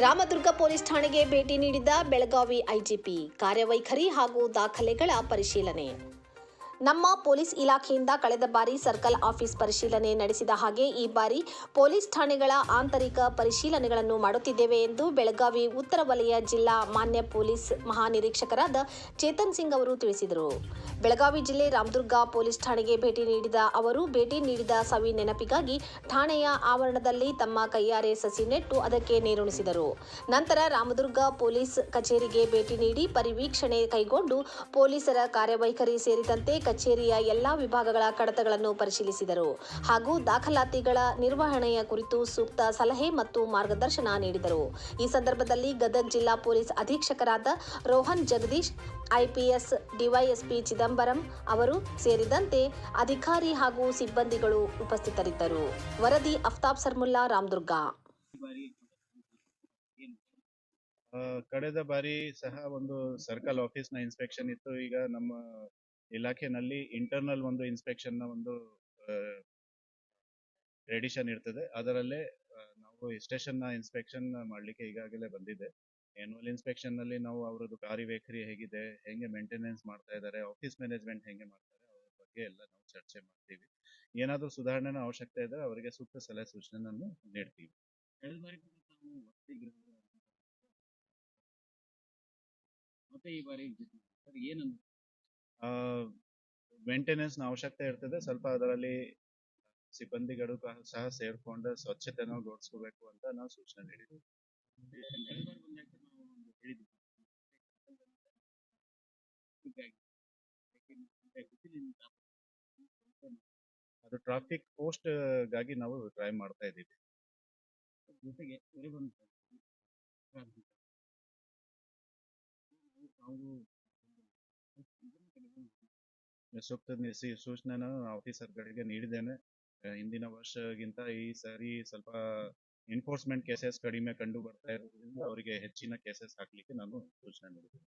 Ramdurg police ಠಾಣೆಗೆ ಭೇಟಿ ನೀಡಿದ ಬೆಳಗಾವಿ ಐಜಿಪಿ ಕಾರ್ಯವೈಖರಿ ಹಾಗೂ ದಾಖಲೆಗಳ ಪರಿಶೀಲನೆ. ನಮ್ಮ ಪೊಲೀಸ್ ಇಲಾಖೆಯಿಂದ ಕಳೆದ ಬಾರಿ ಸರ್ಕಲ್ ಆಫೀಸ್ ಪರಿಶೀಲನೆ ನಡೆಸಿದ ಹಾಗೆ ಈ ಬಾರಿ ಪೊಲೀಸ್ ಠಾಣೆಗಳ ಆಂತರಿಕ ಪರಿಶೀಲನೆಗಳನ್ನು ಮಾಡುತ್ತಿದ್ದೇವೆ ಎಂದು ಬೆಳಗಾವಿ ಉತ್ತರ ವಲಯ ಜಿಲ್ಲಾ ಮಾನ್ಯ ಪೊಲೀಸ್ ಮಹಾನಿರೀಕ್ಷಕರಾದ ಚೇತನ್ ಸಿಂಗ್ ಅವರು ತಿಳಿಸಿದರು. ಬೆಳಗಾವಿ ಜಿಲ್ಲೆ ರಾಮದುರ್ಗ ಪೊಲೀಸ್ ಠಾಣೆಗೆ ಭೇಟಿ ನೀಡಿದ ಅವರು ಭೇಟಿ ನೀಡಿದ ಸವಿ ನೆನಪಿಗಾಗಿ ಠಾಣೆಯ ಆವರಣದಲ್ಲಿ ತಮ್ಮ ಕೈಯಾರೆ ಸಸಿ ನೆಟ್ಟು ಅದಕ್ಕೆ ನೀರುಣಿಸಿದರು. ನಂತರ ರಾಮದುರ್ಗ ಪೊಲೀಸ್ ಕಚೇರಿಗೆ ಭೇಟಿ ನೀಡಿ ಪರಿವೀಕ್ಷಣೆ ಕೈಗೊಂಡು ಪೊಲೀಸರ ಕಾರ್ಯವೈಖರಿ ಸೇರಿದಂತೆ ಕಚೇರಿಯ ಎಲ್ಲಾ ವಿಭಾಗಗಳ ಕಡತಗಳನ್ನು ಪರಿಶೀಲಿಸಿದರು ಹಾಗೂ ದಾಖಲಾತಿಗಳ ನಿರ್ವಹಣೆಯ ಕುರಿತು ಸೂಕ್ತ ಸಲಹೆ ಮತ್ತು ಮಾರ್ಗದರ್ಶನ ನೀಡಿದರು. ಈ ಸಂದರ್ಭದಲ್ಲಿ ಗದಗ ಜಿಲ್ಲಾ ಪೊಲೀಸ್ ಅಧೀಕ್ಷಕರಾದ ರೋಹನ್ ಜಗದೀಶ್, ಐಪಿಎಸ್ ಡಿವೈಎಸ್ಪಿ ಚಿದಂಬರಂ ಅವರು ಸೇರಿದಂತೆ ಅಧಿಕಾರಿ ಹಾಗೂ ಸಿಬ್ಬಂದಿಗಳು ಉಪಸ್ಥಿತರಿದ್ದರು. ವರದಿ ಅಫ್ತಾಬ್ ಸರ್ಮುಲ್ಲಾ, ರಾಮದುರ್ಗ. ಕಳೆದ ಬಾರಿ ಸಹ ಒಂದು ಸರ್ಕಲ್ ಆಫೀಸ್ನ ಇನ್ಸ್ಪೆಕ್ಷನ್ ಇತ್ತು. ಈಗ ನಮ್ಮ ಇಲಾಖೆನಲ್ಲಿ ಇಂಟರ್ನಲ್ ಒಂದು ಇನ್ಸ್ಪೆಕ್ಷನ್ ನ ಒಂದು ಎಡಿಷನ್ ಇರ್ತದೆ. ಅದರಲ್ಲೇ ನಾವು ಸ್ಟೇಷನ್ ನ ಇನ್ಸ್ಪೆಕ್ಷನ್ ಮಾಡ್ಲಿಕ್ಕೆ ಈಗಾಗಲೇ ಬಂದಿದೆ. ಆನ್ಯುವಲ್ ಇನ್ಸ್ಪೆಕ್ಷನ್ ನಲ್ಲಿ ನಾವು ಅವರದ್ದು ಕಾರ್ಯವೈಖರಿ ಹೇಗಿದೆ, ಹೆಂಗೆ ಮೇಂಟೆನೆನ್ಸ್ ಮಾಡ್ತಾ ಇದ್ದಾರೆ, ಆಫೀಸ್ ಮ್ಯಾನೇಜ್ಮೆಂಟ್ ಹೆಂಗೆ ಮಾಡ್ತಾರೆ, ಅವ್ರ ಬಗ್ಗೆ ಎಲ್ಲ ನಾವು ಚರ್ಚೆ ಮಾಡ್ತೀವಿ. ಏನಾದರೂ ಸುಧಾರಣೆನ ಅವಶ್ಯಕತೆ ಇದ್ರೆ ಅವರಿಗೆ ಸೂಕ್ತ ಸಲಹೆ ಸೂಚನೆಯನ್ನು ನೀಡ್ತೀವಿ. ಮತ್ತೆ ಈ ಬಾರಿ ಏನಂತ ಮೇಂಟೆನೆನ್ಸ್ ನ ಅವಶ್ಯಕತೆ ಇರ್ತದೆ. ಸ್ವಲ್ಪ ಅದರಲ್ಲಿ ಸಿಬ್ಬಂದಿಗಳು ಸಹ ಸೇರ್ಕೊಂಡು ಸ್ವಚ್ಛತೆನ ಗೋಡಿಸ್ಕೋಬೇಕು ಅಂತ ನಾವು ಸೂಚನೆ ನೀಡಿದ್ವಿ. ಅದು ಟ್ರಾಫಿಕ್ ಪೋಸ್ಟ್ ಗಾಗಿ ನಾವು ಟ್ರೈ ಮಾಡ್ತಾ ಇದ್ದೀವಿ. ಜೊತೆಗೆ ಸೂಕ್ತ ಸೂಚನೆನ ಆಫೀಸರ್ಗಳಿಗೆ ನೀಡಿದ್ದೇನೆ. ಹಿಂದಿನ ವರ್ಷಗಿಂತ ಈ ಸಾರಿ ಸ್ವಲ್ಪ ಎನ್ಫೋರ್ಸ್ಮೆಂಟ್ ಕೇಸಸ್ ಕಡಿಮೆ ಕಂಡು ಬರ್ತಾ ಇರೋದ್ರಿಂದ ಅವರಿಗೆ ಹೆಚ್ಚಿನ ಕೇಸಸ್ ಹಾಕ್ಲಿಕ್ಕೆ ನಾನು ಸೂಚನೆ ನೀಡಿದ್ದೇನೆ.